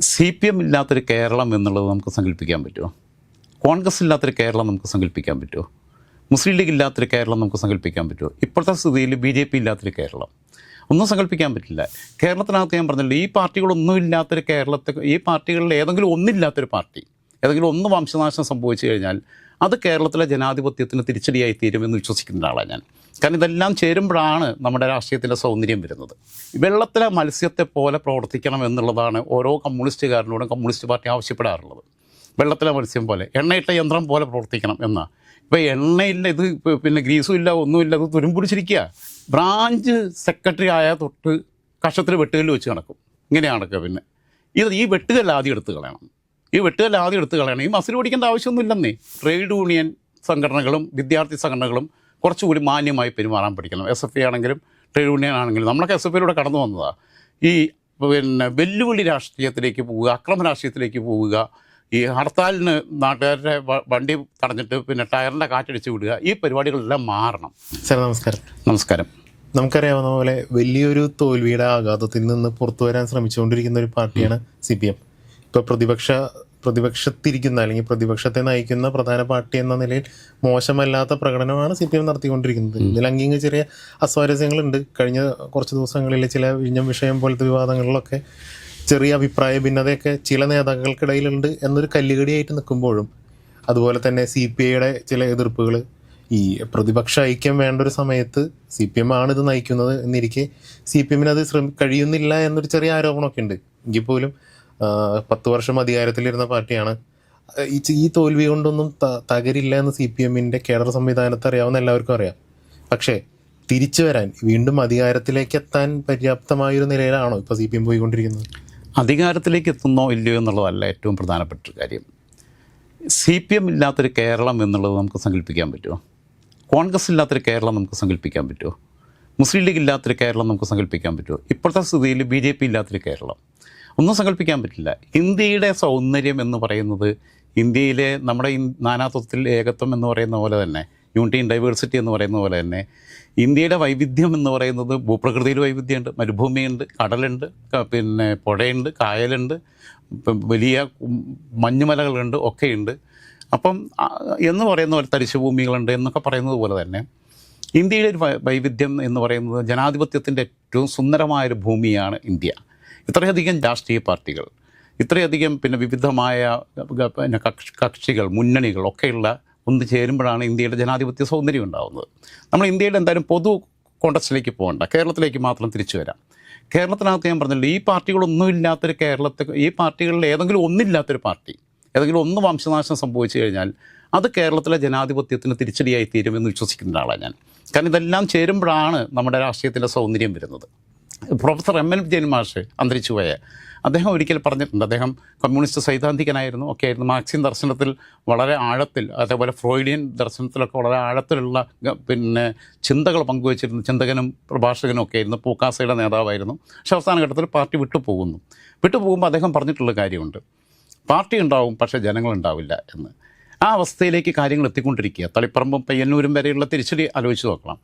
CPM ഇല്ലാത്തൊരു കേരളം എന്നുള്ളത് നമുക്ക് സങ്കല്പിക്കാൻ പറ്റുമോ? കോൺഗ്രസ് ഇല്ലാത്തൊരു കേരളം നമുക്ക് സങ്കല്പിക്കാൻ പറ്റുമോ? മുസ്ലിം ലീഗ് ഇല്ലാത്തൊരു കേരളം നമുക്ക് സങ്കല്പിക്കാൻ പറ്റുമോ? ഇപ്പോഴത്തെ സ്ഥിതിയിൽ BJP ഇല്ലാത്തൊരു കേരളം ഒന്നും സങ്കല്പിക്കാൻ പറ്റില്ല. കേരളത്തിനകത്ത് ഞാൻ പറഞ്ഞല്ലോ, ഈ പാർട്ടികളൊന്നും ഇല്ലാത്തൊരു കേരളത്തെ, ഈ പാർട്ടികളിൽ ഏതെങ്കിലും ഒന്നില്ലാത്തൊരു പാർട്ടി, ഏതെങ്കിലും ഒന്ന് വംശനാശം സംഭവിച്ചു കഴിഞ്ഞാൽ അത് കേരളത്തിലെ ജനാധിപത്യത്തിന് തിരിച്ചടിയായി തീരുമെന്ന് വിശ്വസിക്കുന്ന ആളാണ് ഞാൻ. കാരണം ഇതെല്ലാം ചേരുമ്പോഴാണ് നമ്മുടെ രാഷ്ട്രീയത്തിൻ്റെ സൗന്ദര്യം വരുന്നത്. വെള്ളത്തിലെ മത്സ്യത്തെ പോലെ പ്രവർത്തിക്കണം എന്നുള്ളതാണ് ഓരോ കമ്മ്യൂണിസ്റ്റുകാരനോടും കമ്മ്യൂണിസ്റ്റ് പാർട്ടി ആവശ്യപ്പെടാറുള്ളത്. വെള്ളത്തിലെ മത്സ്യം പോലെ, എണ്ണയിട്ട യന്ത്രം പോലെ പ്രവർത്തിക്കണം എന്നാ. ഇപ്പോൾ എണ്ണയില്ല, ഇത് പിന്നെ ഗ്രീസും ഇല്ല, ഒന്നുമില്ല, അത് തുരുമ്പുടിച്ചിരിക്കുക. ബ്രാഞ്ച് സെക്രട്ടറി ആയാൽ തൊട്ട് കഷത്തിൽ വെട്ടുകല്ല് വെച്ച് നടക്കും. ഇങ്ങനെയാണ് നടക്കുക. പിന്നെ ഈ വെട്ടുകല്ല് ആദ്യം എടുത്ത് കളയണം. ഈ മസിൽ പിടിക്കേണ്ട ആവശ്യമൊന്നുമില്ലെന്നേ. ട്രേഡ് യൂണിയൻ സംഘടനകളും വിദ്യാർത്ഥി സംഘടനകളും കുറച്ചുകൂടി മാന്യമായി പെരുമാറാൻ പഠിക്കണം. SFI ആണെങ്കിലും ട്രേഡ് യൂണിയൻ ആണെങ്കിലും നമ്മളൊക്കെ SFIയിലൂടെ കടന്നു വന്നതാണ്. ഈ പിന്നെ വെല്ലുവിളി രാഷ്ട്രീയത്തിലേക്ക് പോവുക, അക്രമ രാഷ്ട്രീയത്തിലേക്ക് പോവുക, ഈ ഹർത്താലിന് നാട്ടുകാരുടെ വണ്ടി തടഞ്ഞിട്ട് പിന്നെ ടയറിൻ്റെ കാറ്റടിച്ച് വിടുക, ഈ പരിപാടികളെല്ലാം മാറണം. സാർ നമസ്കാരം. നമുക്കറിയാവുന്ന പോലെ വലിയൊരു തോൽവിയുടെ ആഘാതത്തിൽ നിന്ന് പുറത്തു വരാൻ ശ്രമിച്ചുകൊണ്ടിരിക്കുന്ന ഒരു പാർട്ടിയാണ് CPM. ഇപ്പോൾ പ്രതിപക്ഷത്തിരിക്കുന്ന അല്ലെങ്കിൽ പ്രതിപക്ഷത്തെ നയിക്കുന്ന പ്രധാന പാർട്ടി എന്ന നിലയിൽ മോശമല്ലാത്ത പ്രകടനമാണ് CPM നടത്തിക്കൊണ്ടിരിക്കുന്നത്. ഇതിൽ ചെറിയ അസ്വാരസ്യങ്ങളുണ്ട്. കഴിഞ്ഞ കുറച്ച് ദിവസങ്ങളിൽ ചില വിഴിഞ്ഞം വിഷയം പോലത്തെ വിവാദങ്ങളിലൊക്കെ ചെറിയ അഭിപ്രായ ഭിന്നതയൊക്കെ ചില നേതാക്കൾക്കിടയിലുണ്ട് എന്നൊരു കല്ലുകടിയായിട്ട് നിൽക്കുമ്പോഴും, അതുപോലെ തന്നെ CPIയുടെ ചില എതിർപ്പുകൾ, ഈ പ്രതിപക്ഷ ഐക്യം വേണ്ട ഒരു സമയത്ത് CPM ആണ് ഇത് നയിക്കുന്നത് എന്നിരിക്കെ CPMന് അത് കഴിയുന്നില്ല എന്നൊരു ചെറിയ ആരോപണമൊക്കെ ഉണ്ട്. എങ്കിൽ പോലും 10 വർഷം അധികാരത്തിലിരുന്ന പാർട്ടിയാണ്. ഈ തോൽവി കൊണ്ടൊന്നും തകരില്ല എന്ന് CPMന്റെ കേഡർ സംവിധാനത്തെ അറിയാവുന്ന എല്ലാവർക്കും അറിയാം. പക്ഷേ തിരിച്ചു വരാൻ, വീണ്ടും അധികാരത്തിലേക്ക് എത്താൻ പര്യാപ്തമായൊരു നിലയിലാണോ ഇപ്പോൾ CPM പോയിക്കൊണ്ടിരിക്കുന്നത്? അധികാരത്തിലേക്ക് എത്തുന്നോ ഇല്ലയോ എന്നുള്ളതല്ല ഏറ്റവും പ്രധാനപ്പെട്ട കാര്യം. CPM ഇല്ലാത്തൊരു കേരളം എന്നുള്ളത് നമുക്ക് സങ്കല്പിക്കാൻ പറ്റുമോ? കോൺഗ്രസ് ഇല്ലാത്തൊരു കേരളം നമുക്ക് സങ്കല്പിക്കാൻ പറ്റുമോ? മുസ്ലിം ലീഗ് ഇല്ലാത്തൊരു കേരളം നമുക്ക് സങ്കല്പിക്കാൻ പറ്റുമോ? ഇപ്പോഴത്തെ സ്ഥിതിയിൽ BJP ഇല്ലാത്തൊരു കേരളം ഒന്നും സങ്കല്പിക്കാൻ പറ്റില്ല. ഇന്ത്യയുടെ സൗന്ദര്യം എന്ന് പറയുന്നത്, ഇന്ത്യയിലെ നമ്മുടെ നാനാത്വത്തിൽ ഏകത്വം എന്ന് പറയുന്ന പോലെ തന്നെ, യൂണിറ്റി ഇൻ ഡൈവേഴ്സിറ്റി എന്ന് പറയുന്ന പോലെ തന്നെ, ഇന്ത്യയുടെ വൈവിധ്യം എന്ന് പറയുന്നത് ഭൂപ്രകൃതിയിൽ വൈവിധ്യമുണ്ട്. മരുഭൂമിയുണ്ട്, കടലുണ്ട്, പിന്നെ പുഴയുണ്ട്, കായലുണ്ട്, വലിയ മഞ്ഞുമലകളുണ്ട്, ഒക്കെയുണ്ട്. അപ്പം എന്ന് പറയുന്ന പോലെ തരിശുഭൂമികളുണ്ട് എന്നൊക്കെ പറയുന്നത് പോലെ തന്നെ ഇന്ത്യയുടെ ഒരു വൈവിധ്യം എന്ന് പറയുന്നത്, ജനാധിപത്യത്തിൻ്റെ ഏറ്റവും സുന്ദരമായൊരു ഭൂമിയാണ് ഇന്ത്യ. ഇത്രയധികം രാഷ്ട്രീയ പാർട്ടികൾ, ഇത്രയധികം പിന്നെ വിവിധമായ പിന്നെ കക്ഷികൾ, മുന്നണികൾ ഒക്കെയുള്ള ഒന്ന് ചേരുമ്പോഴാണ് ഇന്ത്യയുടെ ജനാധിപത്യ സൗന്ദര്യം ഉണ്ടാകുന്നത്. നമ്മൾ ഇന്ത്യയുടെ എന്തായാലും പൊതു കോണ്ടക്സ്റ്റിലേക്ക് പോകണ്ട, കേരളത്തിലേക്ക് മാത്രം തിരിച്ചു വരാം. കേരളത്തിനകത്ത് ഞാൻ പറഞ്ഞല്ലോ, ഈ പാർട്ടികളൊന്നുമില്ലാത്തൊരു കേരളത്തെ, ഈ പാർട്ടികളിൽ ഏതെങ്കിലും ഒന്നില്ലാത്തൊരു പാർട്ടി, ഏതെങ്കിലും ഒന്ന് വംശനാശം സംഭവിച്ചു കഴിഞ്ഞാൽ അത് കേരളത്തിലെ ജനാധിപത്യത്തിന് തിരിച്ചടിയായി തീരുമെന്ന് വിശ്വസിക്കുന്ന ആളാണ് ഞാൻ. കാരണം ഇതെല്ലാം ചേരുമ്പോഴാണ് നമ്മുടെ രാഷ്ട്രീയത്തിൻ്റെ സൗന്ദര്യം വരുന്നത്. പ്രൊഫസർ MN വിജയൻ മാഷ് അന്തരിച്ചു പോയ അദ്ദേഹം ഒരിക്കൽ പറഞ്ഞിട്ടുണ്ട്. അദ്ദേഹം കമ്മ്യൂണിസ്റ്റ് സൈദ്ധാന്തികനായിരുന്നു, ഒക്കെ ആയിരുന്നു. മാർക്സിയൻ ദർശനത്തിൽ വളരെ ആഴത്തിൽ, അതേപോലെ ഫ്രോയിഡിയൻ ദർശനത്തിലൊക്കെ വളരെ ആഴത്തിലുള്ള പിന്നെ ചിന്തകൾ പങ്കുവച്ചിരുന്ന ചിന്തകനും പ്രഭാഷകനും ഒക്കെ ആയിരുന്നു. പൂക്കാസയുടെ നേതാവായിരുന്നു. പക്ഷേ അവസാന ഘട്ടത്തിൽ പാർട്ടി വിട്ടുപോകുമ്പോൾ അദ്ദേഹം പറഞ്ഞിട്ടുള്ള കാര്യമുണ്ട്, പാർട്ടി ഉണ്ടാവും പക്ഷേ ജനങ്ങളുണ്ടാവില്ല എന്ന്. ആ അവസ്ഥയിലേക്ക് കാര്യങ്ങൾ എത്തിക്കൊണ്ടിരിക്കുക. തളിപ്പറമ്പും പയ്യന്നൂരും വരെയുള്ള തിരിച്ചടി ആലോചിച്ച് നോക്കണം.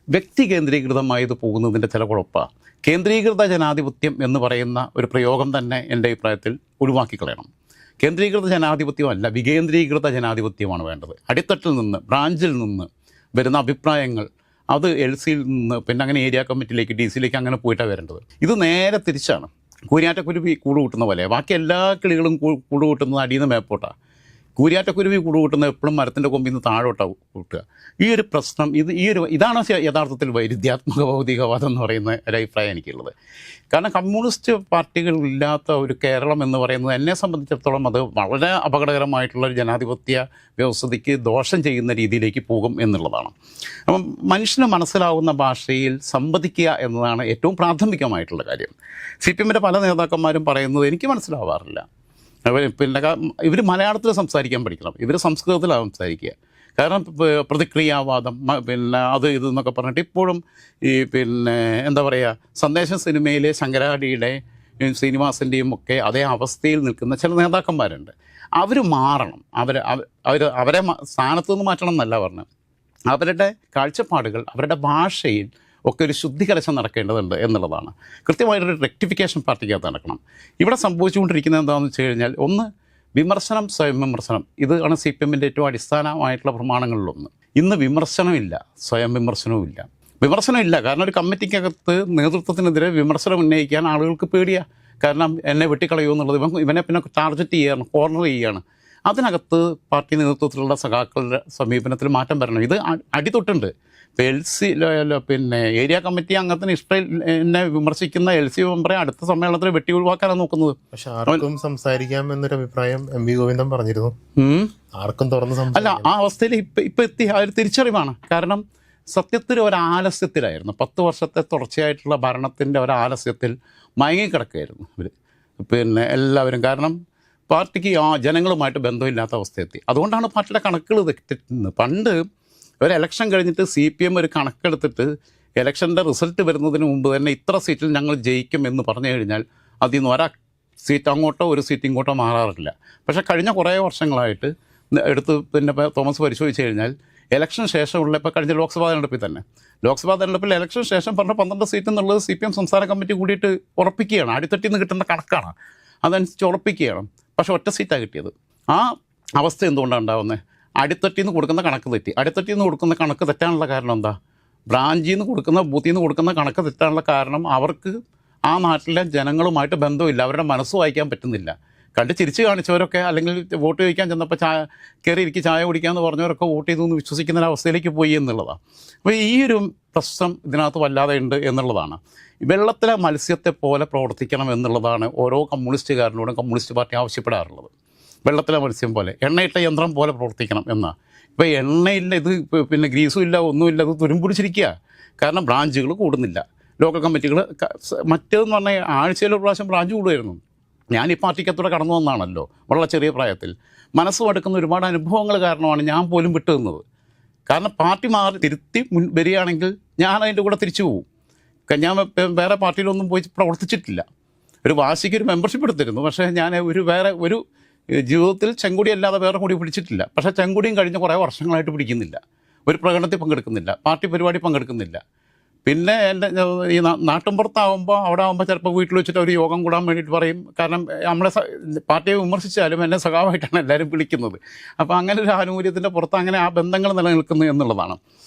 വ്യക്തി കേന്ദ്രീകൃതമായത് പോകുന്നതിൻ്റെ ചില കുഴപ്പമാണ്. കേന്ദ്രീകൃത ജനാധിപത്യം എന്ന് പറയുന്ന ഒരു പ്രയോഗം തന്നെ എൻ്റെ അഭിപ്രായത്തിൽ ഒഴിവാക്കിക്കളയണം. കേന്ദ്രീകൃത ജനാധിപത്യമല്ല, വികേന്ദ്രീകൃത ജനാധിപത്യമാണ് വേണ്ടത്. അടിത്തട്ടിൽ നിന്ന്, ബ്രാഞ്ചിൽ നിന്ന് വരുന്ന അഭിപ്രായങ്ങൾ അത് LCയിൽ നിന്ന് പിന്നെ അങ്ങനെ ഏരിയ കമ്മിറ്റിയിലേക്ക്, DC അങ്ങനെ പോയിട്ടാണ് വരേണ്ടത്. ഇത് നേരെ തിരിച്ചാണ്. കൂരിയാറ്റക്കുരുവി കൂട് കൂട്ടുന്ന പോലെ ബാക്കി എല്ലാ കിളികളും കൂട് കൂട്ടുന്നത് അടിയിൽ നിന്ന് മേപ്പോട്ടാണ്. കൂരിയാറ്റക്കുരുവി കൂട് കൂട്ടുന്നത് എപ്പോഴും മരത്തിൻ്റെ കൊമ്പിൽ നിന്ന് താഴോട്ടാണ് കൂട്ടുക. ഈ ഒരു പ്രശ്നം, ഇതാണ് യഥാർത്ഥത്തിൽ വൈരുദ്ധ്യാത്മക ഭൗതികവാദം എന്ന് പറയുന്ന ഒരഭിപ്രായം എനിക്കുള്ളത്. കാരണം കമ്മ്യൂണിസ്റ്റ് പാർട്ടികളില്ലാത്ത ഒരു കേരളം എന്ന് പറയുന്നത് എന്നെ സംബന്ധിച്ചിടത്തോളം അത് വളരെ അപകടകരമായിട്ടുള്ളൊരു ജനാധിപത്യ വ്യവസ്ഥയ്ക്ക് ദോഷം ചെയ്യുന്ന രീതിയിലേക്ക് പോകും എന്നുള്ളതാണ്. അപ്പം മനുഷ്യന് മനസ്സിലാവുന്ന ഭാഷയിൽ സംവദിക്കുക എന്നതാണ് ഏറ്റവും പ്രാഥമികമായിട്ടുള്ള കാര്യം. CPMൻ്റെ പല നേതാക്കന്മാരും പറയുന്നത് എനിക്ക് മനസ്സിലാവാറില്ല. പിന്നെ ഇവർ മലയാളത്തിൽ സംസാരിക്കാൻ പഠിക്കണം, ഇവർ സംസ്കൃതത്തിലാണ് സംസാരിക്കുക. കാരണം പ്രതിക്രിയാവാദം പിന്നെ അത് ഇതെന്നൊക്കെ പറഞ്ഞിട്ട് ഇപ്പോഴും ഈ പിന്നെ എന്താ പറയുക, സന്ദേശം സിനിമയിലെ ശങ്കരാടിയുടെ ശ്രീനിവാസൻ്റെയും ഒക്കെ അതേ അവസ്ഥയിൽ നിൽക്കുന്ന ചില നേതാക്കന്മാരുണ്ട്. അവർ മാറണം. അവരെ സ്ഥാനത്തു നിന്ന് മാറ്റണം എന്നല്ല പറഞ്ഞത്. അവരുടെ കാഴ്ചപ്പാടുകൾ, അവരുടെ ഭാഷയിൽ ഒക്കെ ഒരു ശുദ്ധി കലശം നടക്കേണ്ടതുണ്ട് എന്നുള്ളതാണ്. കൃത്യമായിട്ടൊരു റെക്ടിഫിക്കേഷൻ പാർട്ടിക്കകത്ത് നടക്കണം. ഇവിടെ സംഭവിച്ചുകൊണ്ടിരിക്കുന്നത് എന്താണെന്ന് വെച്ച് കഴിഞ്ഞാൽ, ഒന്ന് വിമർശനം, സ്വയം വിമർശനം. ഇതാണ് CPM-ൻ്റെ ഏറ്റവും അടിസ്ഥാനമായിട്ടുള്ള പ്രമാണങ്ങളിലൊന്ന്. ഇന്ന് വിമർശനമില്ല, സ്വയം വിമർശനവുമില്ല. വിമർശനമില്ല കാരണം ഒരു കമ്മിറ്റിക്കകത്ത് നേതൃത്വത്തിനെതിരെ വിമർശനം ഉന്നയിക്കാൻ ആളുകൾക്ക് പേടിയാണ്. കാരണം എന്നെ വെട്ടിക്കളയുമോ എന്നുള്ളത്, ഇവനെ പിന്നെ ടാർഗറ്റ് ചെയ്യുകയാണ്, കോർണർ ചെയ്യുകയാണ്. അതിനകത്ത് പാർട്ടി നേതൃത്വത്തിലുള്ള സഖാക്കളുടെ സമീപനത്തിൽ മാറ്റം വരണം. ഇത് അടിതൊട്ടുണ്ട്. പിന്നെ ഏരിയ കമ്മിറ്റി അംഗത്തിന് എന്നെ വിമർശിക്കുന്ന LC മെമ്പറെ അടുത്ത സമ്മേളനത്തിൽ വെട്ടി ഒഴിവാക്കാനാണ് നോക്കുന്നത്. പക്ഷെ ആർക്കും സംസാരിക്കാം എന്നൊരു അഭിപ്രായം MV ഗോവിന്ദൻ പറഞ്ഞിരുന്നു. ആർക്കും തുറന്ന് അല്ല, ആ അവസ്ഥയിൽ ഇപ്പം എത്തി. ആ ഒരു തിരിച്ചറിവാണ്. കാരണം സത്യത്തിൽ ഒരാലസ്യത്തിലായിരുന്നു. 10 വർഷത്തെ തുടർച്ചയായിട്ടുള്ള ഭരണത്തിൻ്റെ ഒരാലസ്യത്തിൽ മയങ്ങിക്കിടക്കുകയായിരുന്നു ഇവർ. പിന്നെ എല്ലാവരും. കാരണം പാർട്ടിക്ക് ജനങ്ങളുമായിട്ട് ബന്ധമില്ലാത്ത അവസ്ഥയെത്തി. അതുകൊണ്ടാണ് പാർട്ടിയുടെ കണക്കുകൾ തെറ്റുന്നത്. പണ്ട് ഒരു ഇലക്ഷൻ കഴിഞ്ഞിട്ട് CPM ഒരു കണക്കെടുത്തിട്ട് ഇലക്ഷൻ്റെ റിസൾട്ട് വരുന്നതിന് മുമ്പ് തന്നെ ഇത്ര സീറ്റിൽ ഞങ്ങൾ ജയിക്കും എന്ന് പറഞ്ഞു കഴിഞ്ഞാൽ അതിൽ നിന്ന് സീറ്റ് അങ്ങോട്ടോ ഒരു സീറ്റ് ഇങ്ങോട്ടോ മാറാറില്ല. പക്ഷേ കഴിഞ്ഞ കുറേ വർഷങ്ങളായിട്ട് എടുത്ത് പിന്നെ തോമസ് പരിശോധിച്ച് കഴിഞ്ഞാൽ ഇലക്ഷൻ ശേഷമുള്ള, ഇപ്പോൾ കഴിഞ്ഞ ലോക്സഭാ തെരഞ്ഞെടുപ്പിൽ തന്നെ, ലോക്സഭാ തെരഞ്ഞെടുപ്പിൽ ഇലക്ഷൻ ശേഷം പറഞ്ഞ 12 സീറ്റ് എന്നുള്ളത് CPM സംസ്ഥാന കമ്മിറ്റി കൂടിയിട്ട് ഉറപ്പിക്കുകയാണ്. അടിത്തട്ടിൽ നിന്ന് കിട്ടുന്ന കണക്കാണ്, അതനുസരിച്ച് ഉറപ്പിക്കുകയാണ്. പക്ഷേ ഒറ്റ സീറ്റാണ് കിട്ടിയത്. ആ അവസ്ഥ എന്തുകൊണ്ടാണ് ഉണ്ടാകുന്നത്? അടിത്തട്ടിൽ നിന്ന് കൊടുക്കുന്ന കണക്ക് തെറ്റി. അടിത്തട്ടിൽ നിന്ന് കൊടുക്കുന്ന കണക്ക് തെറ്റാനുള്ള കാരണം എന്താ? ബ്രാഞ്ചിൽ നിന്ന് കൊടുക്കുന്ന, ബൂത്തിൽ നിന്ന് കൊടുക്കുന്ന കണക്ക് തെറ്റാനുള്ള കാരണം അവർക്ക് ആ നാട്ടിലെ ജനങ്ങളുമായിട്ട് ബന്ധമില്ല, അവരുടെ മനസ്സ് വായിക്കാൻ പറ്റുന്നില്ല. കണ്ട് ചിരിച്ച് കാണിച്ചവരൊക്കെ, അല്ലെങ്കിൽ വോട്ട് ചോദിക്കാൻ ചെന്നപ്പോൾ കയറി ഇരിക്കി ചായ കുടിക്കാമെന്ന് പറഞ്ഞവരൊക്കെ വോട്ട് ചെയ്തു എന്ന് വിശ്വസിക്കുന്ന ഒരവസ്ഥയിലേക്ക് പോയി എന്നുള്ളതാണ്. അപ്പോൾ ഈ ഒരു പ്രശ്നം ഇതിനകത്ത് വല്ലാതെ ഉണ്ട് എന്നുള്ളതാണ്. വെള്ളത്തിലെ മത്സ്യത്തെ പോലെ പ്രവർത്തിക്കണം എന്നുള്ളതാണ് ഓരോ കമ്മ്യൂണിസ്റ്റുകാരനോടും കമ്മ്യൂണിസ്റ്റ് പാർട്ടി ആവശ്യപ്പെടാറുള്ളത്. വെള്ളത്തിലെ മത്സ്യം പോലെ, എണ്ണയിട്ട യന്ത്രം പോലെ പ്രവർത്തിക്കണം എന്നാണ്. ഇപ്പോൾ എണ്ണയില്ല, ഇത് പിന്നെ ഗ്രീസും ഇല്ല, ഒന്നുമില്ല, അത് തുരുമ്പുടിച്ചിരിക്കുക. കാരണം ബ്രാഞ്ചുകൾ കൂടുന്നില്ല. ലോക്കൽ കമ്മിറ്റികൾ മറ്റേതെന്ന് പറഞ്ഞാൽ ആഴ്ചയിലൊരു പ്രാവശ്യം ബ്രാഞ്ച് കൂടുമായിരുന്നു. ഞാൻ ഈ പാർട്ടിക്കത്തൂടെ കടന്നു വന്നാണല്ലോ വളരെ ചെറിയ പ്രായത്തിൽ. മനസ്സും അടുക്കുന്ന ഒരുപാട് അനുഭവങ്ങൾ കാരണമാണ് ഞാൻ പോലും വിട്ടു നിന്നത്. കാരണം പാർട്ടി മാറി തിരുത്തി വരികയാണെങ്കിൽ ഞാൻ അതിൻ്റെ കൂടെ തിരിച്ചു പോകും. ഞാൻ വേറെ പാർട്ടിയിലൊന്നും പോയി പ്രവർത്തിച്ചിട്ടില്ല. ഒരു വാശിക്ക് ഒരു മെമ്പർഷിപ്പ് എടുത്തിരുന്നു. പക്ഷേ ഞാൻ ഒരു ജീവിതത്തിൽ ചെങ്കൊടി അല്ലാതെ വേറെ കൂടി പിടിച്ചിട്ടില്ല. പക്ഷേ ചെങ്കൊടിയും കഴിഞ്ഞ് കുറേ വർഷങ്ങളായിട്ട് പിടിക്കുന്നില്ല. ഒരു പ്രകടനത്തിൽ പങ്കെടുക്കുന്നില്ല, പാർട്ടി പരിപാടി പങ്കെടുക്കുന്നില്ല. പിന്നെ എൻ്റെ ഈ നാട്ടിൻപുറത്താകുമ്പോൾ, അവിടെ ആകുമ്പോൾ ചിലപ്പോൾ വീട്ടിൽ വെച്ചിട്ട് ഒരു യോഗം കൂടാൻ വേണ്ടിയിട്ട് പറയും. കാരണം നമ്മളെ പാർട്ടിയെ വിമർശിച്ചാലും എന്നെ സഖാവായിട്ടാണ് എല്ലാവരും വിളിക്കുന്നത്. അപ്പോൾ അങ്ങനെ ഒരു ആനുകൂല്യത്തിൻ്റെ പുറത്ത് അങ്ങനെ ആ ബന്ധങ്ങൾ നിലനിൽക്കുന്നു എന്നുള്ളതാണ്.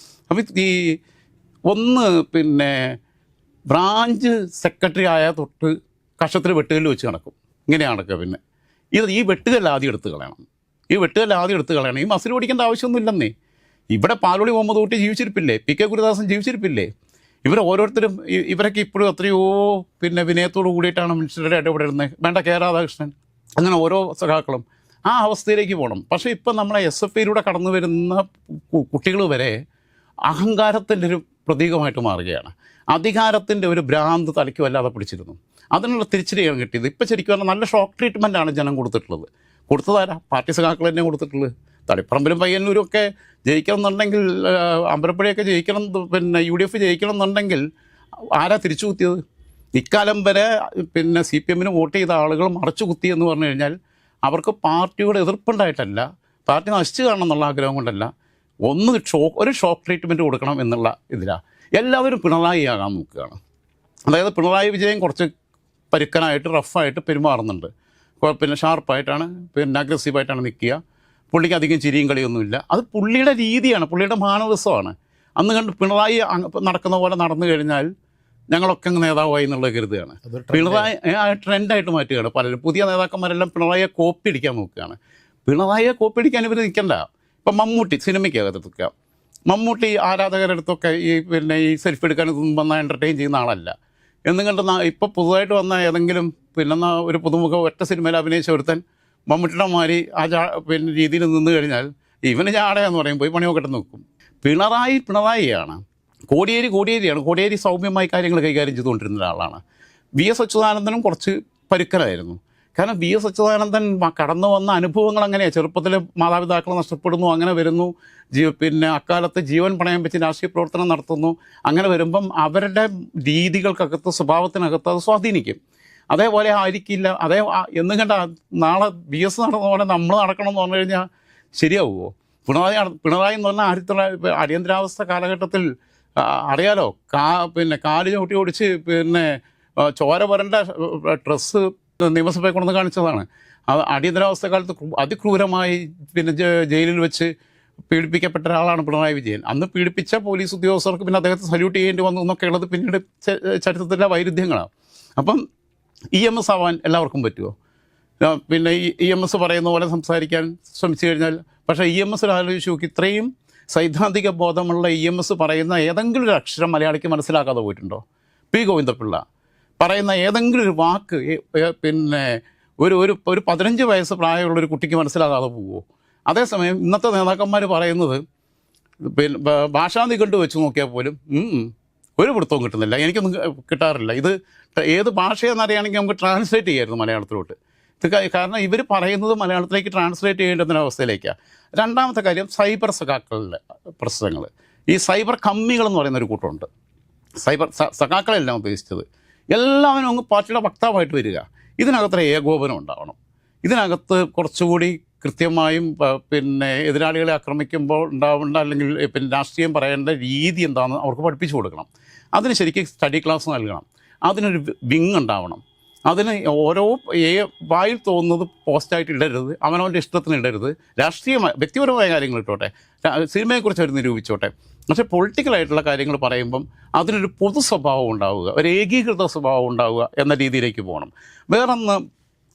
അപ്പോൾ പിന്നെ ബ്രാഞ്ച് സെക്രട്ടറി ആയ തൊട്ട് കഷത്തിൽ വെട്ടുകല്ല് വെച്ച് നടക്കും. ഇങ്ങനെയാണ് നടക്കുക. പിന്നെ ഈ വെട്ടുകല്ല് ആദ്യം എടുത്ത് കളയണം. ഈ മസിൽ ഓടിക്കേണ്ട ആവശ്യമൊന്നുമില്ലെന്നേ. ഇവിടെ പാലോളി മുഹമ്മദ് കുട്ടി ജീവിച്ചിരിപ്പില്ലേ, PK ഗുരുദാസൻ ജീവിച്ചിരിപ്പില്ലേ? ഓരോരുത്തരും ഇവരൊക്കെ ഇപ്പോഴും എത്രയോ പിന്നെ വിനയത്തോട് കൂടിയിട്ടാണ് മനുഷ്യരുടെ ഇടപെടുന്നത്. വേണ്ട, കെ രാധാകൃഷ്ണൻ, അങ്ങനെ ഓരോ സഖാക്കളും ആ അവസ്ഥയിലേക്ക് പോകണം. പക്ഷേ ഇപ്പം നമ്മളെ SFIയിലൂടെ കടന്നു വരുന്ന കുട്ടികൾ വരെ അഹങ്കാരത്തിൻ്റെ ഒരു പ്രതീകമായിട്ട് മാറുകയാണ്. അധികാരത്തിൻ്റെ ഒരു ഭ്രാന്ത് തലയ്ക്ക് വല്ലാതെ പിടിച്ചിരുന്നു. അതിനുള്ള തിരിച്ചടിയാണ് കിട്ടിയത്. ഇപ്പം ശരിക്കും പറഞ്ഞാൽ നല്ല ഷോക്ക് ട്രീറ്റ്മെൻറ്റാണ് ജനം കൊടുത്തിട്ടുള്ളത്. കൊടുത്തതാരാ? പാർട്ടി സഖാക്കൾ തന്നെ കൊടുത്തിട്ടുള്ളത്. തളിപ്പറമ്പിലും പയ്യന്നൂരും ഒക്കെ ജയിക്കണം എന്നുണ്ടെങ്കിൽ, അമ്പലപ്പുഴയൊക്കെ ജയിക്കണം, പിന്നെ UDF ജയിക്കണം എന്നുണ്ടെങ്കിൽ ആരാ തിരിച്ചു കുത്തിയത്? ഇക്കാലം വരെ പിന്നെ CPM-ന് വോട്ട് ചെയ്ത ആളുകൾ മറച്ചു കുത്തി എന്ന് പറഞ്ഞു കഴിഞ്ഞാൽ അവർക്ക് പാർട്ടിയുടെ എതിർപ്പുണ്ടായിട്ടല്ല, പാർട്ടി നശിച്ചു കാണണം എന്നുള്ള ആഗ്രഹം കൊണ്ടല്ല, ഒരു ഷോക്ക് ട്രീറ്റ്മെൻറ്റ് കൊടുക്കണം എന്നുള്ള ഇതിലാണ്. എല്ലാവരും പിണറായി ആകാൻ നോക്കുകയാണ്. അതായത് പിണറായി വിജയൻ കുറച്ച് പരുക്കനായിട്ട് റഫായിട്ട് പെരുമാറുന്നുണ്ട്. പിന്നെ ഷാർപ്പായിട്ടാണ്, പിന്നെ അഗ്രസീവായിട്ടാണ് നിൽക്കുക. പുള്ളിക്ക് അധികം ചിരിയും കളിയൊന്നുമില്ല. അത് പുള്ളിയുടെ രീതിയാണ്, പുള്ളിയുടെ മാനവസമാണ്. അന്ന് കണ്ട് പിണറായി നടക്കുന്ന പോലെ നടന്നു കഴിഞ്ഞാൽ ഞങ്ങളൊക്കെ നേതാവായി എന്നുള്ളത് കരുതുകയാണ്. പിണറായി ട്രെൻഡായിട്ട് മാറ്റുകയാണ് പലരും. പുതിയ നേതാക്കന്മാരെല്ലാം പിണറായിയെ കോപ്പി അടിക്കാൻ നോക്കുകയാണ്. പിണറായിയെ കോപ്പി അടിക്കാൻ ഇവർ നിൽക്കണ്ട. ഇപ്പം മമ്മൂട്ടി സിനിമയ്ക്കകത്ത് നിൽക്കുക. മമ്മൂട്ടി ആരാധകരുടെ അടുത്തൊക്കെ പിന്നെ ഈ സെൽഫി എടുക്കാൻ വന്നാൽ എൻ്റർടൈൻ ചെയ്യുന്ന ആളല്ല. എന്നും കണ്ട് ഇപ്പോൾ പുതുതായിട്ട് വന്ന ഏതെങ്കിലും പിന്നെ ഒരു പുതുമുഖ ഒറ്റ സിനിമയിൽ അഭിനയിച്ച ഒരുത്തൻ മമ്മൂട്ടിയുടെ മാതിരി പിന്നെ രീതിയിൽ നിന്ന് കഴിഞ്ഞാൽ ഇവന് ചാടയെന്ന് പറയും, പോയി പണി നോക്കട്ടെ നോക്കും. പിണറായിയാണ്. കോടിയേരിയാണ്. കോടിയേരി സൗമ്യമായി കാര്യങ്ങൾ കൈകാര്യം ചെയ്തുകൊണ്ടിരുന്ന ഒരാളാണ്. VS അച്യുതാനന്ദനും കുറച്ച് പരുക്കനായിരുന്നു. കാരണം VS അച്യുതാനന്ദൻ കടന്നു വന്ന അനുഭവങ്ങൾ അങ്ങനെയാണ്. ചെറുപ്പത്തിൽ മാതാപിതാക്കൾ നഷ്ടപ്പെടുന്നു, അങ്ങനെ വരുന്നു. പിന്നെ അക്കാലത്ത് ജീവൻ പണയം വെച്ച് രാഷ്ട്രീയ പ്രവർത്തനം നടത്തുന്നു. അങ്ങനെ വരുമ്പം അവരുടെ രീതികൾക്കകത്ത്, സ്വഭാവത്തിനകത്ത് അത് സ്വാധീനിക്കും. അതേപോലെ ആയിരിക്കില്ല. എന്നും കണ്ട നാളെ VS നടന്ന പോലെ നമ്മൾ നടക്കണം എന്ന് പറഞ്ഞു കഴിഞ്ഞാൽ ശരിയാവുമോ? പിണറായി എന്ന് പറഞ്ഞാൽ 1900 അടിയന്തരാവസ്ഥ കാലഘട്ടത്തിൽ അറിയാലോ, പിന്നെ കാല് ചവിട്ടി ഓടിച്ച് പിന്നെ ചോര വരേണ്ട ഡ്രസ്സ് നിയമസഭയെ കൊണ്ടുവന്ന് കാണിച്ചതാണ്. അത് അടിയന്തരാവസ്ഥ കാലത്ത് അതിക്രൂരമായി പിന്നെ ജയിലിൽ വെച്ച് പീഡിപ്പിക്കപ്പെട്ട ഒരാളാണ് പിണറായി വിജയൻ. അന്ന് പീഡിപ്പിച്ച പോലീസ് ഉദ്യോഗസ്ഥർക്ക് പിന്നെ അദ്ദേഹത്തെ സല്യൂട്ട് ചെയ്യേണ്ടി വന്നു എന്നൊക്കെ ഉള്ളത് പിന്നീട് ചരിത്രത്തിലെ വൈരുദ്ധ്യങ്ങളാണ്. അപ്പം EMS ആവാൻ എല്ലാവർക്കും പറ്റുമോ? പിന്നെ EMS പറയുന്ന പോലെ സംസാരിക്കാൻ ശ്രമിച്ചു കഴിഞ്ഞാൽ, പക്ഷേ EMS ആലോചിച്ച് നോക്കി, ഇത്രയും സൈദ്ധാന്തിക ബോധമുള്ള EMS പറയുന്ന ഏതെങ്കിലും ഒരു അക്ഷരം മലയാളിക്ക് മനസ്സിലാക്കാതെ പോയിട്ടുണ്ടോ? പി ഗോവിന്ദപിള്ള പറയുന്ന ഏതെങ്കിലും ഒരു വാക്ക് പിന്നെ ഒരു 15 വയസ്സ് പ്രായമുള്ളൊരു കുട്ടിക്ക് മനസ്സിലാകാതെ പോവുമോ? അതേസമയം ഇന്നത്തെ നേതാക്കന്മാർ പറയുന്നത് പിന്നെ ഭാഷാ നിഘണ്ടു വെച്ച് നോക്കിയാൽ പോലും ഒരു പിടുത്തവും കിട്ടുന്നില്ല. എനിക്കൊന്നും കിട്ടാറില്ല. ഇത് ഏത് ഭാഷയെന്നറിയാണെങ്കിൽ നമുക്ക് ട്രാൻസ്ലേറ്റ് ചെയ്യായിരുന്നു മലയാളത്തിലോട്ട്. കാരണം ഇവർ പറയുന്നത് മലയാളത്തിലേക്ക് ട്രാൻസ്ലേറ്റ് ചെയ്യേണ്ടുന്നൊരവസ്ഥയിലേക്കാണ്. രണ്ടാമത്തെ കാര്യം, സൈബർ സഖാക്കളുടെ പ്രശ്നങ്ങൾ. ഈ സൈബർ കമ്മികളെന്ന് പറയുന്നൊരു കൂട്ടമുണ്ട്. സൈബർ സഖാക്കളെല്ലാം ഉദ്ദേശിച്ചത് എല്ലാവരും അങ്ങ് പാർട്ടിയുടെ വക്താവായിട്ട് വരിക. ഇതിനകത്തൊരു ഏകോപനം ഉണ്ടാവണം. ഇതിനകത്ത് കുറച്ചുകൂടി കൃത്യമായും പിന്നെ എതിരാളികളെ ആക്രമിക്കുമ്പോൾ ഉണ്ടാവേണ്ട അല്ലെങ്കിൽ പിന്നെ രാഷ്ട്രീയം പറയേണ്ട രീതി എന്താണെന്ന് അവർക്ക് പഠിപ്പിച്ചു കൊടുക്കണം. അതിന് ശരിക്കും സ്റ്റഡി ക്ലാസ് നൽകണം. അതിനൊരു വിങ് ഉണ്ടാവണം. അതിന് ഓരോ വായിൽ തോന്നുന്നത് പോസ്റ്റായിട്ട് ഇടരുത്, അവനവൻ്റെ ഇഷ്ടത്തിന് ഇടരുത്. രാഷ്ട്രീയമായ വ്യക്തിപരമായ കാര്യങ്ങൾ ഇട്ടോട്ടെ, സിനിമയെക്കുറിച്ച് അവർ നിരൂപിച്ചോട്ടെ. പക്ഷേ പൊളിറ്റിക്കലായിട്ടുള്ള കാര്യങ്ങൾ പറയുമ്പം അതിനൊരു പൊതു സ്വഭാവം ഉണ്ടാവുക, ഒരു ഏകീകൃത സ്വഭാവം ഉണ്ടാവുക എന്ന രീതിയിലേക്ക് പോകണം. വേറൊന്ന്,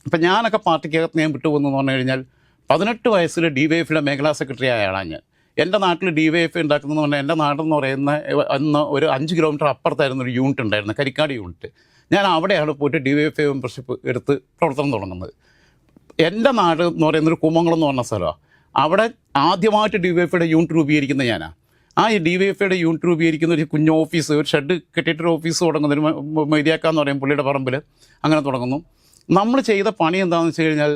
ഇപ്പം ഞാനൊക്കെ പാർട്ടിക്കകത്ത് ഞാൻ വിട്ടുപോകുന്നു എന്ന് പറഞ്ഞു കഴിഞ്ഞാൽ 18 വയസ്സിൽ DYFയുടെ മേഖലാ സെക്രട്ടറി ആയ ആളാണ് ഞാൻ. എൻ്റെ നാട്ടിൽ DYF ഉണ്ടാക്കുന്നതെന്ന് പറഞ്ഞാൽ, എൻ്റെ നാടെന്ന് പറയുന്ന അന്ന് ഒരു 5 കിലോമീറ്റർ അപ്പുറത്തായിരുന്നു ഒരു യൂണിറ്റ് ഉണ്ടായിരുന്നു, കരിക്കാട് യൂണിറ്റ്. ഞാൻ അവിടെയാണ് പോയിട്ട് DYF മെമ്പർഷിപ്പ് എടുത്ത് പ്രവർത്തനം തുടങ്ങുന്നത്. എൻ്റെ നാട് എന്ന് പറയുന്നൊരു കുമംഗളം എന്ന് പറഞ്ഞ സ്ഥലമാണ്. അവിടെ ആദ്യമായിട്ട് DYFയുടെ യൂണിറ്റ് രൂപീകരിക്കുന്ന ഞാനാണ്. ആ DYFയുടെ യൂണിറ്റ് രൂപീകരിക്കുന്ന ഒരു കുഞ്ഞ് ഓഫീസ്, ഒരു ഷെഡ് കെട്ടിയിട്ടൊരു ഓഫീസ് തുടങ്ങുന്ന ഒരു മൈദിയാക്കാന്ന് പറയും, പുള്ളിയുടെ പറമ്പിൽ. അങ്ങനെ തുടങ്ങുന്നു. നമ്മൾ ചെയ്ത പണി എന്താണെന്ന് വെച്ച് കഴിഞ്ഞാൽ,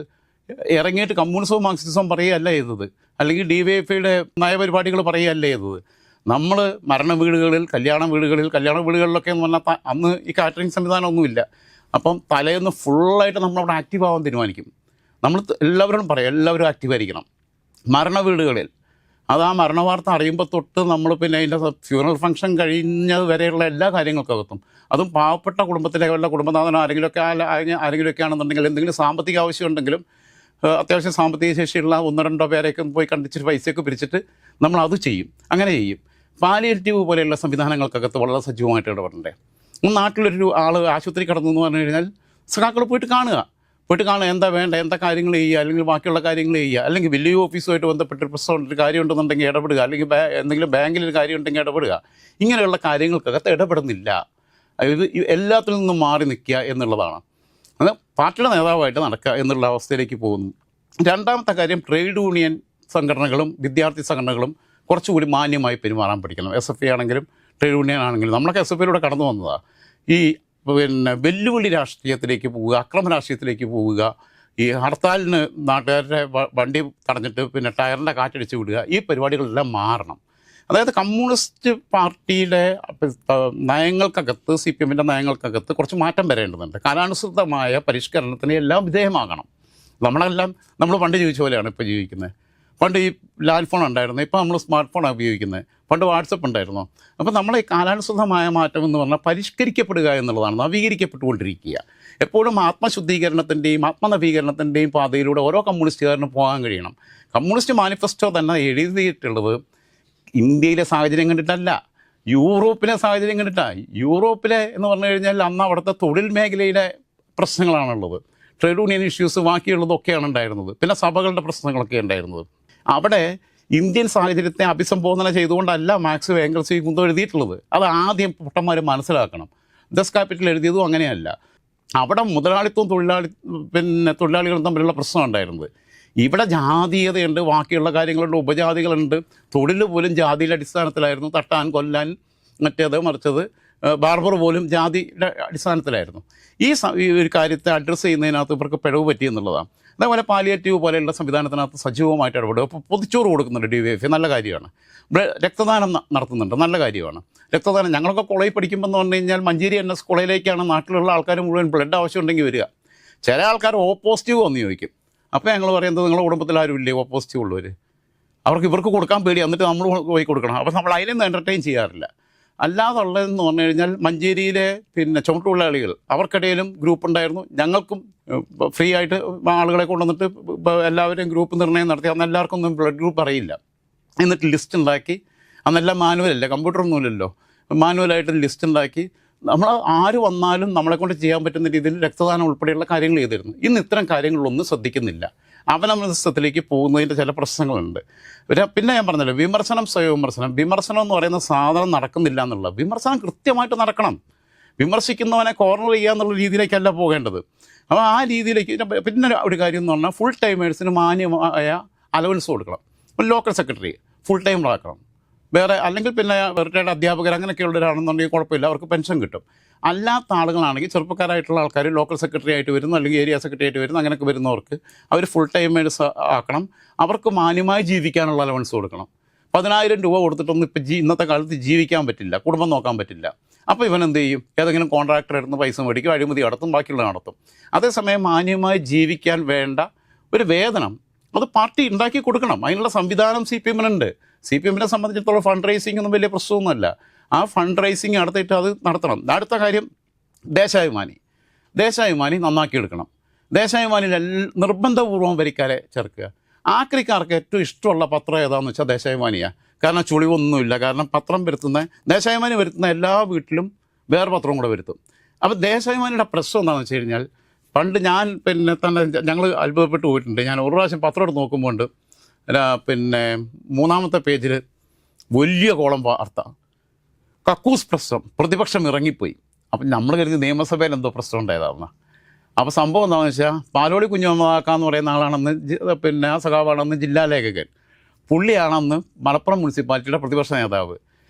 ഇറങ്ങിയിട്ട് കമ്മ്യൂണിസവും മാർക്സിസവും പറയുകയല്ല ചെയ്തത്, അല്ലെങ്കിൽ DYFയുടെ നയപരിപാടികൾ പറയുകയല്ല ചെയ്തത്. നമ്മൾ മരണ വീടുകളിൽ, കല്യാണ വീടുകളിലൊക്കെ എന്ന് പറഞ്ഞാൽ അന്ന് ഈ കാറ്ററിംഗ് സംവിധാനമൊന്നുമില്ല. അപ്പം തലേന്ന് ഫുള്ളായിട്ട് നമ്മളവിടെ ആക്റ്റീവ് ആവാൻ തീരുമാനിക്കും. നമ്മൾ എല്ലാവരോടും പറയും, എല്ലാവരും ആക്റ്റീവായിരിക്കണം. മരണ വീടുകളിൽ അത് ആ മരണ വാർത്ത അറിയുമ്പോൾ തൊട്ട് നമ്മൾ പിന്നെ അതിൻ്റെ ഫ്യൂണറൽ ഫംഗ്ഷൻ കഴിഞ്ഞത് വരെയുള്ള എല്ലാ കാര്യങ്ങൾക്കകത്തും, അതും പാവപ്പെട്ട കുടുംബത്തിലെ വല്ല കുടുംബനാഥനോ ആരെങ്കിലുമൊക്കെ ആണെന്നുണ്ടെങ്കിൽ, എന്തെങ്കിലും സാമ്പത്തിക ആവശ്യമുണ്ടെങ്കിലും, അത്യാവശ്യം സാമ്പത്തിക ശേഷിയുള്ള 1-2 പേരെയൊക്കെ പോയി കണ്ടിച്ചിട്ട് പൈസയൊക്കെ പിരിച്ചിട്ട് നമ്മളത് ചെയ്യും. അങ്ങനെ ചെയ്യും. പാലിയേറ്റീവ് പോലെയുള്ള സംവിധാനങ്ങൾക്കകത്ത് വളരെ സജീവമായിട്ട് ഇടപെടണ്ടേ. നാട്ടിലൊരു ആൾ ആശുപത്രി കിടന്നു എന്ന് പറഞ്ഞു കഴിഞ്ഞാൽ സഖാക്കൾ പോയിട്ട് കാണുക, എന്താ വേണ്ട, എന്താ കാര്യങ്ങൾ ചെയ്യുക, അല്ലെങ്കിൽ ബാക്കിയുള്ള കാര്യങ്ങൾ ചെയ്യുക, അല്ലെങ്കിൽ വലിയ ഓഫീസുമായിട്ട് ബന്ധപ്പെട്ടൊരു പ്രശ്നമുണ്ട്, ഒരു കാര്യം ഉണ്ടെന്നുണ്ടെങ്കിൽ ഇടപെടുക, അല്ലെങ്കിൽ എന്തെങ്കിലും ബാങ്കിലൊരു കാര്യം ഉണ്ടെങ്കിൽ ഇടപെടുക. ഇങ്ങനെയുള്ള കാര്യങ്ങൾക്കകത്ത് ഇടപെടുന്നില്ല. ഇത് എല്ലാത്തിൽ നിന്നും മാറി നിൽക്കുക എന്നുള്ളതാണ്. അത് പാർട്ടിയുടെ നേതാവായിട്ട് നടക്കുക എന്നുള്ള അവസ്ഥയിലേക്ക് പോകുന്നു. രണ്ടാമത്തെ കാര്യം, ട്രേഡ് യൂണിയൻ സംഘടനകളും വിദ്യാർത്ഥി സംഘടനകളും കുറച്ചുകൂടി മാന്യമായി പെരുമാറാൻ പഠിക്കണം. SFI ആണെങ്കിലും ട്രേഡ് യൂണിയൻ ആണെങ്കിലും. നമ്മളൊക്കെ SFIയിലൂടെ കടന്നു വന്നതാണ്. ഈ പിന്നെ വെല്ലുവിളി രാഷ്ട്രീയത്തിലേക്ക് പോവുക, അക്രമ രാഷ്ട്രീയത്തിലേക്ക് പോവുക, ഈ ഹർത്താലിന് നാട്ടുകാരുടെ വണ്ടി തടഞ്ഞിട്ട് പിന്നെ ടയറിൻ്റെ കാറ്റടിച്ച് വിടുക, ഈ പരിപാടികളെല്ലാം മാറണം. അതായത് കമ്മ്യൂണിസ്റ്റ് പാർട്ടിയുടെ നയങ്ങൾക്കകത്ത്, CPMൻ്റെ നയങ്ങൾക്കകത്ത് കുറച്ച് മാറ്റം വരേണ്ടതുണ്ട്. കാലാനുസൃതമായ പരിഷ്കരണത്തിന് എല്ലാം വിധേയമാകണം. നമ്മൾ പണ്ട് ജീവിച്ച പോലെയാണ് ഇപ്പോൾ ജീവിക്കുന്നത്. പണ്ട് ഈ ലാൻഡ് ഫോൺ ഉണ്ടായിരുന്നു, ഇപ്പോൾ നമ്മൾ സ്മാർട്ട് ഫോണാണ് ഉപയോഗിക്കുന്നത്. പണ്ട് വാട്സപ്പ് ഉണ്ടായിരുന്നു. അപ്പോൾ നമ്മളെ ഈ കാലാനുസൃതമായ മാറ്റം എന്ന് പറഞ്ഞാൽ പരിഷ്കരിക്കപ്പെടുക എന്നുള്ളതാണ്, നവീകരിക്കപ്പെട്ടുകൊണ്ടിരിക്കുക. എപ്പോഴും ആത്മശുദ്ധീകരണത്തിൻ്റെയും ആത്മനവീകരണത്തിൻ്റെയും പാതയിലൂടെ ഓരോ കമ്മ്യൂണിസ്റ്റുകാരനും പോകാൻ കഴിയണം. കമ്മ്യൂണിസ്റ്റ് മാനിഫെസ്റ്റോ തന്നെ എഴുതിയിട്ടുള്ളത് ഇന്ത്യയിലെ സാഹചര്യം കണ്ടിട്ടല്ല, യൂറോപ്പിലെ സാഹചര്യം കണ്ടിട്ടാണ്. യൂറോപ്പിലെ എന്ന് പറഞ്ഞു കഴിഞ്ഞാൽ അന്ന് അവിടുത്തെ തൊഴിൽ മേഖലയിലെ പ്രശ്നങ്ങളാണുള്ളത്, ട്രേഡ് യൂണിയൻ ഇഷ്യൂസ് ബാക്കിയുള്ളതൊക്കെയാണ് ഉണ്ടായിരുന്നത്, പിന്നെ സഭകളുടെ പ്രശ്നങ്ങളൊക്കെ ഉണ്ടായിരുന്നത്. അവിടെ ഇന്ത്യൻ സാഹചര്യത്തെ അഭിസംബോധന ചെയ്തുകൊണ്ടല്ല മാർക്സും എംഗൽസും ഈ കുന്തം എഴുതിയിട്ടുള്ളത്. അത് ആദ്യം പൊട്ടന്മാർ മനസ്സിലാക്കണം. ദസ് ക്യാപിറ്റൽ എഴുതിയതും അങ്ങനെയല്ല. അവിടെ മുതലാളിത്തവും തൊഴിലാളികളും തമ്മിലുള്ള പ്രശ്നം ഉണ്ടായിരുന്നത്. ഇവിടെ ജാതീയതയുണ്ട്, ബാക്കിയുള്ള കാര്യങ്ങളുണ്ട്, ഉപജാതികളുണ്ട്. തൊഴിൽ പോലും ജാതിയുടെ അടിസ്ഥാനത്തിലായിരുന്നു. തട്ടാൻ, കൊല്ലാൻ, മറ്റേത് മറിച്ചത്, ബാർബർ പോലും ജാതിയുടെ അടിസ്ഥാനത്തിലായിരുന്നു. ഈ ഒരു കാര്യത്തെ അഡ്രസ്സ് ചെയ്യുന്നതിനകത്ത് ഇവർക്ക് പിഴവ് പറ്റിയെന്നുള്ളതാണ്. അതേപോലെ പാലിയേറ്റീവ് പോലെയുള്ള സംവിധാനത്തിനകത്ത് സജീവമായിട്ട് ഇടപെടുക. ഇപ്പോൾ പൊതിച്ചോറ് കൊടുക്കുന്നുണ്ട് DYF, നല്ല കാര്യമാണ്. രക്തദാനം നടത്തുന്നുണ്ട്, നല്ല കാര്യമാണ്. രക്തദാനം ഞങ്ങളൊക്കെ കോളേജിൽ പഠിക്കുമ്പോൾ എന്ന് പറഞ്ഞു കഴിഞ്ഞാൽ മഞ്ചേരി NS കോളേജിലേക്കാണ് നാട്ടിലുള്ള ആൾക്കാർ മുഴുവൻ ബ്ലഡ് ആവശ്യമുണ്ടെങ്കിൽ വരിക. ചില ആൾക്കാർ O പോസിറ്റീവ് വന്ന് ചോദിക്കും. അപ്പോൾ ഞങ്ങൾ പറയുന്നത്, നിങ്ങളുടെ കുടുംബത്തിൽ ആരും ഇല്ലേ O പോസിറ്റീവ് ഉള്ളവർ? ഇവർക്ക് കൊടുക്കാൻ പേടി, എന്നിട്ട് നമ്മൾ പോയി കൊടുക്കണം. അപ്പോൾ നമ്മൾ അതിനൊന്നും എൻ്റർടൈൻ ചെയ്യാറില്ല. അല്ലാതുള്ളതെന്ന് പറഞ്ഞു കഴിഞ്ഞാൽ മഞ്ചേരിയിലെ പിന്നെ ചുമട്ടുതൊഴിലാളികൾ അവർക്കിടയിലും ഗ്രൂപ്പ് ഉണ്ടായിരുന്നു. ഞങ്ങൾക്കും ഫ്രീ ആയിട്ട് ആളുകളെ കൊണ്ടുവന്നിട്ട് എല്ലാവരെയും ഗ്രൂപ്പ് നിർണ്ണയം നടത്തി. അന്ന് എല്ലാവർക്കും ഒന്നും ബ്ലഡ് ഗ്രൂപ്പ് അറിയില്ല. എന്നിട്ട് ലിസ്റ്റ് ഉണ്ടാക്കി, അന്നെല്ലാം മാനുവലല്ല, കമ്പ്യൂട്ടറൊന്നുമില്ലല്ലോ, മാനുവലായിട്ട് ലിസ്റ്റ് ഉണ്ടാക്കി നമ്മൾ ആര് വന്നാലും നമ്മളെക്കൊണ്ട് ചെയ്യാൻ പറ്റുന്ന രീതിയിൽ രക്തദാനം ഉൾപ്പെടെയുള്ള കാര്യങ്ങൾ ചെയ്തിരുന്നു. ഇന്ന് ഇത്തരം കാര്യങ്ങളൊന്നും ശ്രദ്ധിക്കുന്നില്ല. അവനവസ്ഥത്തിലേക്ക് പോകുന്നതിൻ്റെ ചില പ്രശ്നങ്ങളുണ്ട്. പിന്നെ ഞാൻ പറഞ്ഞല്ലോ, വിമർശനം സ്വയവിമർശനം. വിമർശനം എന്ന് പറയുന്ന സാധനം നടക്കുന്നില്ല എന്നുള്ള, വിമർശനം കൃത്യമായിട്ട് നടക്കണം. വിമർശിക്കുന്നവനെ കോർണർ ചെയ്യുക എന്നുള്ള രീതിയിലേക്കല്ല പോകേണ്ടത്. അപ്പോൾ ആ രീതിയിലേക്ക്. പിന്നെ ഒരു കാര്യം എന്ന് പറഞ്ഞാൽ ഫുൾ ടൈമേഴ്സിന് മാന്യമായ അലവൻസ് കൊടുക്കണം. ലോക്കൽ സെക്രട്ടറി ഫുൾ ടൈമറാക്കണം. വേറെ അല്ലെങ്കിൽ പിന്നെ റിട്ടയർഡ് അധ്യാപകർ അങ്ങനെയൊക്കെയുള്ളവരാണെന്നുണ്ടെങ്കിൽ കുഴപ്പമില്ല, അവർക്ക് പെൻഷൻ കിട്ടും. അല്ലാത്ത ആളുകളാണെങ്കിൽ ചെറുപ്പക്കാരായിട്ടുള്ള ആൾക്കാർ ലോക്കൽ സെക്രട്ടറി ആയിട്ട് വരുന്നു, അല്ലെങ്കിൽ ഏരിയ സെക്രട്ടറി ആയിട്ട് വരുന്നു, അങ്ങനെയൊക്കെ വരുന്നവർക്ക് അവർ ഫുൾ ടൈമേഴ്സ് ആക്കണം. അവർക്ക് മാന്യമായി ജീവിക്കാനുള്ള അലവൻസ് കൊടുക്കണം. 10,000 രൂപ കൊടുത്തിട്ടൊന്നും ഇപ്പം ഇന്നത്തെ കാലത്ത് ജീവിക്കാൻ പറ്റില്ല, കുടുംബം നോക്കാൻ പറ്റില്ല. അപ്പോൾ ഇവൻ എന്ത് ചെയ്യും? ഏതെങ്കിലും കോൺട്രാക്ടർ എടുത്ത് പൈസ മേടിക്കും, അഴിമതി നടത്തും, ബാക്കിയുള്ള നടത്തും. അതേസമയം മാന്യമായി ജീവിക്കാൻ വേണ്ട ഒരു വേതനം അത് പാർട്ടി ഉണ്ടാക്കി കൊടുക്കണം. അതിനുള്ള സംവിധാനം CPM-നുണ്ട്. CPM-നെ സംബന്ധിച്ചിടത്തോളം ഫണ്ട് റൈസിംഗ് ഒന്നും വലിയ പ്രശ്നമൊന്നുമല്ല. ആ ഫണ്ട് റൈസിങ് നടത്തിയിട്ട് അത് നടത്തണം. അടുത്ത കാര്യം ദേശാഭിമാനി നന്നാക്കിയെടുക്കണം. ദേശാഭിമാനിയിൽ നിർബന്ധപൂർവ്വം വരിക്കാരെ ചേർക്കുക. ആക്രിക്കാർക്ക് ഏറ്റവും ഇഷ്ടമുള്ള പത്രം ഏതാണെന്ന് വെച്ചാൽ ദേശാഭിമാനിയാണ്. കാരണം ചുളിവൊന്നുമില്ല. കാരണം പത്രം വരുത്തുന്ന ദേശാഭിമാനി വരുത്തുന്ന എല്ലാ വീട്ടിലും വേറെ പത്രവും കൂടെ വരുത്തും. അപ്പോൾ ദേശാഭിമാനിയുടെ പ്രശ്നം എന്താണെന്ന് വെച്ച് കഴിഞ്ഞാൽ, പണ്ട് ഞാൻ പിന്നെ തന്നെ ഞങ്ങൾ അത്ഭുതപ്പെട്ട് പോയിട്ടുണ്ട്. ഞാൻ ഒരു പ്രാവശ്യം പത്രം എടുത്ത് നോക്കുമ്പോൾ പിന്നെ 3-ാമത്തെ പേജിൽ വലിയ കോളം വാർത്ത, കക്കൂസ് പ്രശ്നം, പ്രതിപക്ഷം ഇറങ്ങിപ്പോയി. അപ്പം നമ്മൾ കരുതി നിയമസഭയിൽ എന്തോ പ്രശ്നം ഉണ്ടായതാണെന്ന്. അപ്പോൾ സംഭവം എന്താണെന്ന് വെച്ചാൽ, പാലോളി കുഞ്ഞുമതാക്കാന്ന് പറയുന്ന ആളാണെന്ന് പിന്നെ ആ സഖാവാണെന്ന് ജില്ലാ ലേഖകൻ, പുള്ളിയാണെന്ന് മലപ്പുറം മുനിസിപ്പാലിറ്റിയുടെ പ്രതിപക്ഷ നേതാവ്.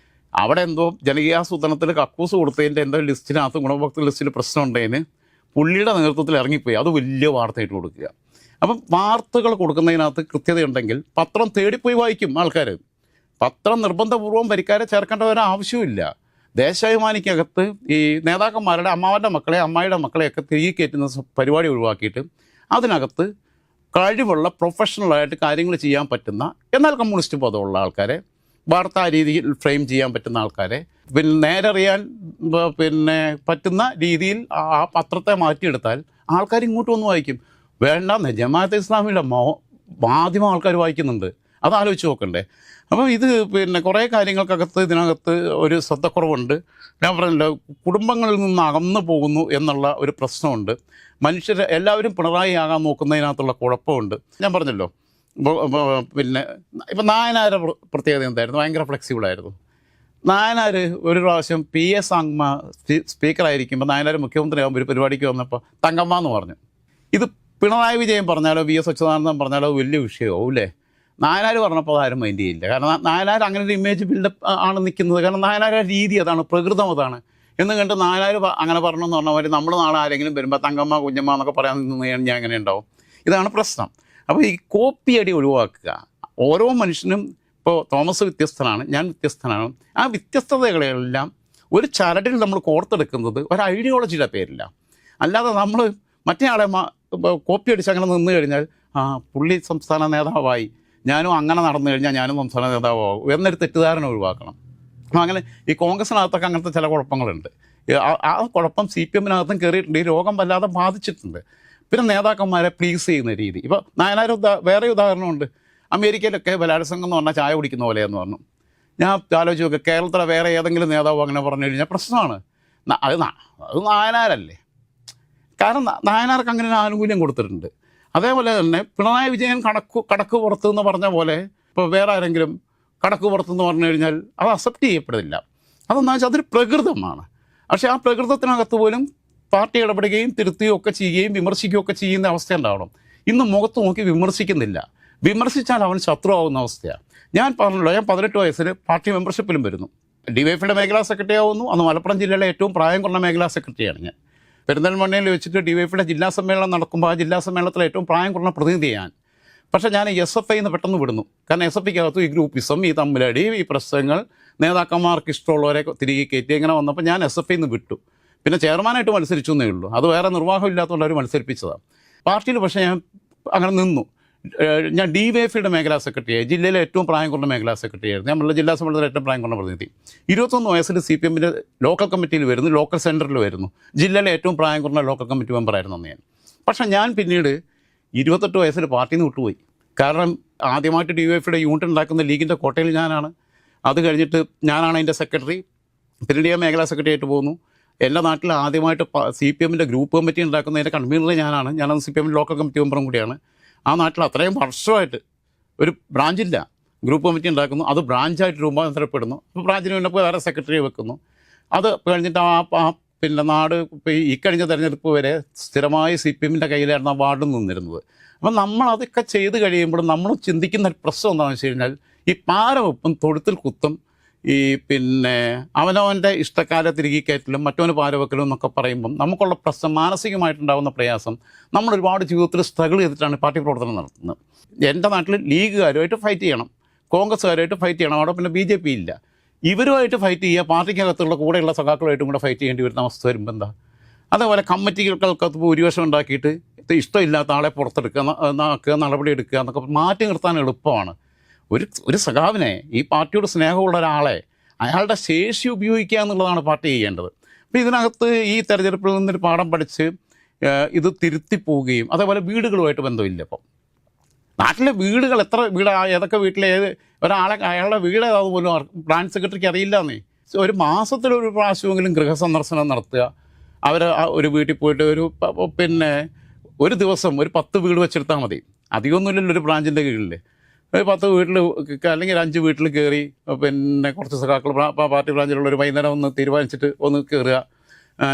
അവിടെ എന്തോ ജനകീയാസൂത്രണത്തിൽ കക്കൂസ് കൊടുത്തതിൻ്റെ എന്തോ ലിസ്റ്റിനകത്ത് ഗുണഭോക്തൃ ലിസ്റ്റിൽ പ്രശ്നം ഉണ്ടതിന് പുള്ളിയുടെ നേതൃത്വത്തിൽ ഇറങ്ങിപ്പോയി. അത് വലിയ വാർത്തയായിട്ട് കൊടുക്കുക. അപ്പം വാർത്തകൾ കൊടുക്കുന്നതിനകത്ത് കൃത്യതയുണ്ടെങ്കിൽ പത്രം തേടിപ്പോയി വായിക്കും ആൾക്കാർ. പത്രം നിർബന്ധപൂർവ്വം വരിക്കാരെ ചേർക്കേണ്ട ഒരു ആവശ്യമില്ല. ദേശാഭിമാനിക്കകത്ത് ഈ നേതാക്കന്മാരുടെ അമ്മാവൻ്റെ മക്കളെ അമ്മായിയുടെ മക്കളെയൊക്കെ തിരികെ കയറ്റുന്ന പരിപാടി ഒഴിവാക്കിയിട്ട് അതിനകത്ത് കഴിവുള്ള പ്രൊഫഷണലായിട്ട് കാര്യങ്ങൾ ചെയ്യാൻ പറ്റുന്ന, എന്നാൽ കമ്മ്യൂണിസ്റ്റ് ബോധമുള്ള ആൾക്കാരെ, വാർത്താ രീതിയിൽ ഫ്രെയിം ചെയ്യാൻ പറ്റുന്ന ആൾക്കാരെ, പിന്നെ നേരറിയാൻ പിന്നെ പറ്റുന്ന രീതിയിൽ ആ പത്രത്തെ മാറ്റിയെടുത്താൽ ആൾക്കാർ ഇങ്ങോട്ട് വന്ന് വായിക്കും. വേണ്ടെന്ന് ജമാഅത്തെ ഇസ്ലാമിയുടെ മാധ്യമ ആൾക്കാർ വായിക്കുന്നുണ്ട്. അതാലോചിച്ച് നോക്കണ്ടേ? അപ്പം ഇത് പിന്നെ കുറേ കാര്യങ്ങൾക്കകത്ത് ഇതിനകത്ത് ഒരു ശ്രദ്ധക്കുറവുണ്ട്. ഞാൻ പറഞ്ഞല്ലോ, കുടുംബങ്ങളിൽ നിന്ന് അകന്നു പോകുന്നു എന്നുള്ള ഒരു പ്രശ്നമുണ്ട്. മനുഷ്യരെ എല്ലാവരും പിണറായി ആകാൻ നോക്കുന്നതിനകത്തുള്ള കുഴപ്പമുണ്ട്. ഞാൻ പറഞ്ഞല്ലോ, പിന്നെ ഇപ്പം നായനാരുടെ പ്രത്യേകത എന്തായിരുന്നു? ഭയങ്കര ഫ്ലെക്സിബിളായിരുന്നു. നായനാർ ഒരു പ്രാവശ്യം PS സാങ്മ സ്പീക്കറായിരിക്കുമ്പോൾ നായനാർ മുഖ്യമന്ത്രിയാകുമ്പോൾ ഒരു പരിപാടിക്ക് വന്നപ്പോൾ തങ്കമ്മ എന്ന് പറഞ്ഞു. ഇത് പിണറായി വിജയൻ പറഞ്ഞാലോ VS അച്യുതാനന്ദൻ പറഞ്ഞാലോ വലിയ വിഷയമാവും അല്ലേ? നായനാർ പറഞ്ഞപ്പോൾ അതാരും മൈൻഡ് ചെയ്യില്ല. കാരണം നായനാർ അങ്ങനെ ഒരു ഇമേജ് ബിൽഡപ്പ് ആണ് നിൽക്കുന്നത്. കാരണം നായനാരുടെ രീതി അതാണ്, പ്രകൃതം അതാണ് എന്ന് കണ്ട് നായനാർ അങ്ങനെ പറഞ്ഞെന്ന് പറഞ്ഞ പോലെ നമ്മൾ നാളെ ആരെങ്കിലും വരുമ്പോൾ തങ്കമ്മ കുഞ്ഞമ്മ എന്നൊക്കെ പറയാൻ നിന്ന് ഞാൻ എങ്ങനെ ഉണ്ടാവും? ഇതാണ് പ്രശ്നം. അപ്പോൾ ഈ കോപ്പി അടി ഒഴിവാക്കുക. ഓരോ മനുഷ്യനും, ഇപ്പോൾ തോമസ് വ്യത്യസ്തനാണ്, ഞാൻ വ്യത്യസ്തനാണ്. ആ വ്യത്യസ്തതകളെല്ലാം ഒരു ചരടിൽ നമ്മൾ കോർത്തെടുക്കുന്നത് ഒരു ഐഡിയോളജിയുടെ പേരില്ല. അല്ലാതെ നമ്മൾ മറ്റേ ആളെ കോപ്പി അടിച്ച് അങ്ങനെ നിന്ന് കഴിഞ്ഞാൽ പുള്ളി സംസ്ഥാന നേതാവായി, ഞാനും അങ്ങനെ നടന്നു കഴിഞ്ഞാൽ ഞാനും സംസ്ഥാന നേതാവാകും എന്നൊരു തെറ്റിദ്ധാരണ ഒഴിവാക്കണം. അങ്ങനെ ഈ കോൺഗ്രസിനകത്തൊക്കെ അങ്ങനത്തെ ചില കുഴപ്പങ്ങളുണ്ട്. ആ കുഴപ്പം CPM-നകത്തും കയറിയിട്ടുണ്ട്. ഈ രോഗം വല്ലാതെ ബാധിച്ചിട്ടുണ്ട്. പിന്നെ നേതാക്കന്മാരെ പ്ലീസ് ചെയ്യുന്ന രീതി. ഇപ്പോൾ നായനാർ വേറെ ഉദാഹരണമുണ്ട്. അമേരിക്കയിലൊക്കെ ബലാത്സംഗം എന്ന് പറഞ്ഞാൽ ചായ കുടിക്കുന്ന പോലെയെന്ന് പറഞ്ഞു. ഞാൻ ആലോചിച്ച് നോക്കുക, കേരളത്തിലെ വേറെ ഏതെങ്കിലും നേതാവ് അങ്ങനെ പറഞ്ഞു കഴിഞ്ഞാൽ പ്രശ്നമാണ്. അത് നായനാരല്ലേ? കാരണം നായനാർക്ക് അങ്ങനെ ഒരു ആനുകൂല്യം കൊടുത്തിട്ടുണ്ട്. അതേപോലെ തന്നെ പിണറായി വിജയൻ കടക്ക് പുറത്ത് എന്ന് പറഞ്ഞ പോലെ ഇപ്പോൾ വേറെ ആരെങ്കിലും കടക്ക് പുറത്തെന്ന് പറഞ്ഞു കഴിഞ്ഞാൽ അത് അക്സെപ്റ്റ് ചെയ്യപ്പെടില്ല. അതെന്താ വെച്ചാൽ അതൊരു പ്രകൃതമാണ്. പക്ഷേ ആ പ്രകൃതത്തിനകത്ത് പോലും പാർട്ടി ഇടപെടുകയും തിരുത്തുകയും ഒക്കെ ചെയ്യുകയും വിമർശിക്കുകയും ഒക്കെ ചെയ്യുന്ന അവസ്ഥ ഉണ്ടാവണം. ഇന്ന് മുഖത്ത് നോക്കി വിമർശിക്കുന്നില്ല. വിമർശിച്ചാൽ അവൻ ശത്രുവാകുന്ന അവസ്ഥയാണ്. ഞാൻ പറഞ്ഞല്ലോ, ഞാൻ 18 വയസ്സിൽ പാർട്ടി മെമ്പർഷിപ്പിലും വരുന്നു. DYFയുടെ മേഖലാ സെക്രട്ടറി ആവുന്നു. അന്ന് മലപ്പുറം ജില്ലയിലെ ഏറ്റവും പ്രായം കുറഞ്ഞ മേഖലാ സെക്രട്ടറിയാണ് ഞാൻ. പെരിന്തൽമണ്ണയിൽ വെച്ചിട്ട് DYFയുടെ ജില്ലാ സമ്മേളനം നടക്കുമ്പോൾ ആ ജില്ലാ സമ്മേളനത്തിലെ ഏറ്റവും പ്രായം കുറഞ്ഞ പ്രതിനിധിയാണ്. പക്ഷേ ഞാൻ SFI എന്ന് പെട്ടെന്ന് വിടുന്നു. കാരണം SFIക്കകത്ത് ഈ ഗ്രൂപ്പിസം, ഈ തമ്മിലടി, ഈ പ്രശ്നങ്ങൾ, നേതാക്കന്മാർക്ക് ഇഷ്ടമുള്ളവരെ തിരികെ കയറ്റി ഇങ്ങനെ വന്നപ്പോൾ ഞാൻ SFI നിന്ന് വിട്ടു. പിന്നെ ചെയർമാനായിട്ട് മത്സരിച്ചു എന്നേ ഉള്ളൂ. അത് വേറെ നിർവാഹം ഇല്ലാത്തതുകൊണ്ട് അവർ മത്സരിപ്പിച്ചതാണ്. പാർട്ടിയിൽ പക്ഷേ ഞാൻ അങ്ങനെ നിന്നു. ഞാൻ DYFIയുടെ മേഖലാ സെക്രട്ടറിയായി, ജില്ലയിലെ ഏറ്റവും പ്രായം കുറഞ്ഞ മേഖലാ സെക്രട്ടറി ആയിരുന്നു. നമ്മളുടെ ജില്ലാ സമ്മേളനത്തിലെ ഏറ്റവും പ്രായം കുറഞ്ഞ പ്രതിനിധി. 21 വയസ്സിൽ CPMൻ്റെ ലോക്കൽ കമ്മിറ്റിയിൽ വരുന്നു, ലോക്കൽ സെൻറ്ററിൽ വരുന്നു. ജില്ലയിലെ ഏറ്റവും പ്രായം കുറഞ്ഞ ലോക്കൽ കമ്മിറ്റി മെമ്പറായിരുന്നു അന്ന് ഞാൻ. പക്ഷേ ഞാൻ പിന്നീട് 28 വയസ്സിൽ പാർട്ടിയിൽ നിന്ന് വിട്ടുപോയി. കാരണം ആദ്യമായിട്ട് DYFIയുടെ യൂണിറ്റ് ഉണ്ടാക്കുന്ന ലീഗിൻ്റെ കോട്ടയിൽ ഞാനാണ്. അത് കഴിഞ്ഞിട്ട് ഞാനാണ് അതിൻ്റെ സെക്രട്ടറി. പിന്നീട് ഞാൻ മേഖലാ സെക്രട്ടറി ആയിട്ട് പോകുന്നു. എൻ്റെ നാട്ടിൽ ആദ്യമായിട്ട് CPMൻ്റെ ഗ്രൂപ്പ് കമ്മിറ്റി ഉണ്ടാക്കുന്നതിൻ്റെ കൺവീനർ ഞാനാണ്. ഞാനത് CPMൻ്റെ ലോക്കൽ കമ്മിറ്റി മെമ്പറും കൂടിയാണ്. ആ നാട്ടിൽ അത്രയും വർഷമായിട്ട് ഒരു ബ്രാഞ്ചില്ല, ഗ്രൂപ്പ് കമ്മിറ്റി ഉണ്ടാക്കുന്നു, അത് ബ്രാഞ്ചായിട്ട് രൂപാന്തരപ്പെടുന്നു. അപ്പോൾ ബ്രാഞ്ചിന് മുന്നപ്പോൾ വേറെ സെക്രട്ടറി വെക്കുന്നു. അത് കഴിഞ്ഞിട്ട് പിന്നെ നാട് ഇപ്പോൾ ഈ കഴിഞ്ഞ തെരഞ്ഞെടുപ്പ് വരെ സ്ഥിരമായി CPMൻ്റെ കയ്യിലായിരുന്നു ആ വാർഡ് നിന്നിരുന്നത്. അപ്പം നമ്മളതൊക്കെ ചെയ്ത് കഴിയുമ്പോൾ നമ്മൾ ചിന്തിക്കുന്ന ഒരു പ്രശ്നം എന്താണെന്ന് വെച്ച് കഴിഞ്ഞാൽ, ഈ പാരവെപ്പും തൊഴുത്തിൽ കുത്തും, ഈ പിന്നെ അവനവൻ്റെ ഇഷ്ടക്കാരെ തിരികെ കയറ്റലും മറ്റവന് പാരവെക്കലും എന്നൊക്കെ പറയുമ്പം നമുക്കുള്ള പ്രശ്നം, മാനസികമായിട്ടുണ്ടാകുന്ന പ്രയാസം, നമ്മൾ ഒരുപാട് ജീവിതത്തിൽ സ്ട്രഗിൾ ചെയ്തിട്ടാണ് പാർട്ടി പ്രവർത്തനം നടത്തുന്നത്. എൻ്റെ നാട്ടിൽ ലീഗുകാരുമായിട്ട് ഫൈറ്റ് ചെയ്യണം, കോൺഗ്രസ്സുകാരുമായിട്ട് ഫൈറ്റ് ചെയ്യണം, അവിടെ പിന്നെ BJP ഇല്ല. ഇവരുമായിട്ട് ഫൈറ്റ് ചെയ്യുക, പാർട്ടിക്കകത്തുള്ള കൂടെയുള്ള സഖാക്കളുമായിട്ടും കൂടെ ഫൈറ്റ് ചെയ്യേണ്ടി വരുന്ന അവസ്ഥ വരുമ്പോൾ എന്താ? അതേപോലെ കമ്മിറ്റികൾക്കകത്ത് ഭൂരിപക്ഷം ഉണ്ടാക്കിയിട്ട് ഇഷ്ടമില്ലാത്ത ആളെ പുറത്തെടുക്കുക, നടപടി എടുക്കുക എന്നൊക്കെ മാറ്റി നിർത്താൻ എളുപ്പമാണ്. ഒരു സഖാവിനെ, ഈ പാർട്ടിയോട് സ്നേഹമുള്ള ഒരാളെ, അയാളുടെ ശേഷി ഉപയോഗിക്കുക എന്നുള്ളതാണ് പാർട്ടി ചെയ്യേണ്ടത്. അപ്പോൾ ഇതിനകത്ത് ഈ തെരഞ്ഞെടുപ്പിൽ നിന്നൊരു പാഠം പഠിച്ച് ഇത് തിരുത്തി പോവുകയും, അതേപോലെ വീടുകളുമായിട്ട് ബന്ധമില്ല. ഇപ്പം നാട്ടിലെ വീടുകൾ എത്ര ഏതൊക്കെ വീട്ടിലെ ഒരാളെ അയാളുടെ വീട് ഏതാത് പോലും ബ്രാഞ്ച് സെക്രട്ടറിക്ക് അറിയില്ലെന്നേ. ഒരു മാസത്തിലൊരു പ്രാവശ്യമെങ്കിലും ഗൃഹസന്ദർശനം നടത്തുക, അവർ ഒരു വീട്ടിൽ പോയിട്ട് പിന്നെ ഒരു ദിവസം ഒരു 10 വീട് വെച്ചെടുത്താൽ മതി. അധികമൊന്നുമില്ലല്ലോ ഒരു ബ്രാഞ്ചിൻ്റെ കീഴിൽ. ഒരു 10 വീട്ടിൽ അല്ലെങ്കിൽ 5 വീട്ടിൽ കയറി പിന്നെ കുറച്ച് സഖാക്കൾ പാർട്ടി ബ്രാഞ്ചിലുള്ള ഒരു വൈകുന്നേരം ഒന്ന് തീരുമാനിച്ചിട്ട് ഒന്ന് കയറുക,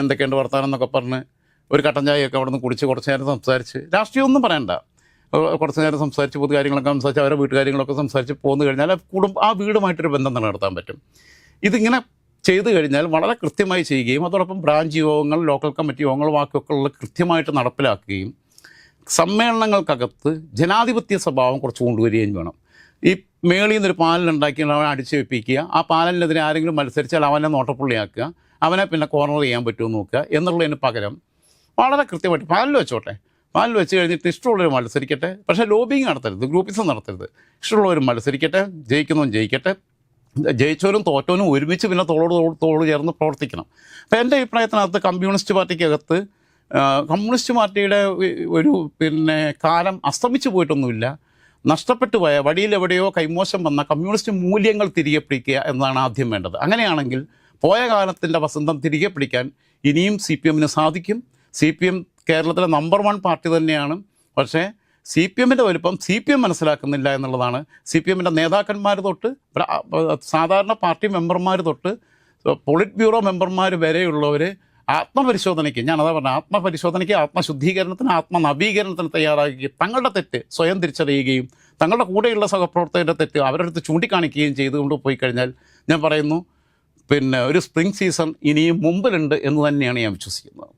എന്തൊക്കെയുണ്ട് വർത്തമാനം എന്നൊക്കെ പറഞ്ഞ് ഒരു കട്ടൻ ചായയൊക്കെ അവിടെ നിന്ന് കുടിച്ച് കുറച്ച് നേരം സംസാരിച്ച്, രാഷ്ട്രീയമൊന്നും പറയണ്ട, കുറച്ച് നേരം സംസാരിച്ച് പൊതു കാര്യങ്ങളൊക്കെ സംസാരിച്ച് അവരുടെ വീട്ടുകാര്യങ്ങളൊക്കെ സംസാരിച്ച് പോന്നു കഴിഞ്ഞാൽ ആ വീടുമായിട്ടൊരു ബന്ധം നിലനിർത്താൻ പറ്റും. ഇതിങ്ങനെ ചെയ്തു കഴിഞ്ഞാൽ വളരെ കൃത്യമായി ചെയ്യുകയും അതോടൊപ്പം ബ്രാഞ്ച് യോഗങ്ങൾ, ലോക്കൽ കമ്മിറ്റി യോഗങ്ങൾ, ബാക്കിയൊക്കെ കൃത്യമായിട്ട് നടപ്പിലാക്കുകയും സമ്മേളനങ്ങൾക്കകത്ത് ജനാധിപത്യ സ്വഭാവം കുറച്ച് കൊണ്ടുവരികയും വേണം. ഈ മേളിൽ നിന്നൊരു പാനലുണ്ടാക്കി അവനെ അടിച്ചു വെപ്പിക്കുക, ആ പാനലിനെതിരെ ആരെങ്കിലും മത്സരിച്ചാൽ അവനെ നോട്ടപ്പുള്ളിയാക്കുക, അവനെ പിന്നെ കോർണർ ചെയ്യാൻ പറ്റുമോ നോക്കുക എന്നുള്ളതിന് പകരം വളരെ കൃത്യമായിട്ട് പാനൽ വെച്ചോട്ടെ, പാനൽ വെച്ച് കഴിഞ്ഞിട്ട് ഇഷ്ടമുള്ളവർ മത്സരിക്കട്ടെ, പക്ഷേ ലോബിങ് നടത്തരുത്, ഗ്രൂപ്പിസം നടത്തരുത്. ഇഷ്ടമുള്ളവർ മത്സരിക്കട്ടെ, ജയിക്കുന്നവൻ ജയിക്കട്ടെ, ജയിച്ചവരും തോറ്റവനും ഒരുമിച്ച് പിന്നെ തോളോട് ചേർന്ന് പ്രവർത്തിക്കണം. അപ്പോൾ എൻ്റെ അഭിപ്രായത്തിനകത്ത് കമ്മ്യൂണിസ്റ്റ് പാർട്ടിയുടെ ഒരു പിന്നെ കാലം അസ്തമിച്ചു പോയിട്ടൊന്നുമില്ല. നഷ്ടപ്പെട്ടു പോയ വഴിയിലെവിടെയോ കൈമോശം വന്ന കമ്മ്യൂണിസ്റ്റ് മൂല്യങ്ങൾ തിരികെ പിടിക്കുക എന്നതാണ് ആദ്യം വേണ്ടത്. അങ്ങനെയാണെങ്കിൽ പോയ കാലത്തിൻ്റെ വസന്തം തിരികെ പിടിക്കാൻ ഇനിയും CPMന് സാധിക്കും. CPM കേരളത്തിലെ നമ്പർ 1 പാർട്ടി തന്നെയാണ്. പക്ഷേ CPMൻ്റെ വലുപ്പം CPM മനസ്സിലാക്കുന്നില്ല എന്നുള്ളതാണ്. CPMൻ്റെ നേതാക്കന്മാർ തൊട്ട് സാധാരണ പാർട്ടി മെമ്പർമാർ തൊട്ട് പോളിറ്റ് ബ്യൂറോ മെമ്പർമാർ വരെയുള്ളവർ ആത്മപരിശോധനയ്ക്ക്, ഞാനതാ പറഞ്ഞത്, ആത്മപരിശോധനയ്ക്ക്, ആത്മശുദ്ധീകരണത്തിന്, ആത്മനവീകരണത്തിന് തയ്യാറാക്കുകയും തങ്ങളുടെ തെറ്റ് സ്വയം തിരിച്ചറിയുകയും തങ്ങളുടെ കൂടെയുള്ള സഹപ്രവർത്തകരുടെ തെറ്റ് അവരുടെ അടുത്ത് ചൂണ്ടിക്കാണിക്കുകയും ചെയ്തുകൊണ്ട് പോയി കഴിഞ്ഞാൽ ഞാൻ പറയുന്നു, പിന്നെ ഒരു സ്പ്രിംഗ് സീസൺ ഇനിയും മുമ്പിലുണ്ട് എന്ന് തന്നെയാണ് ഞാൻ വിശ്വസിക്കുന്നത്.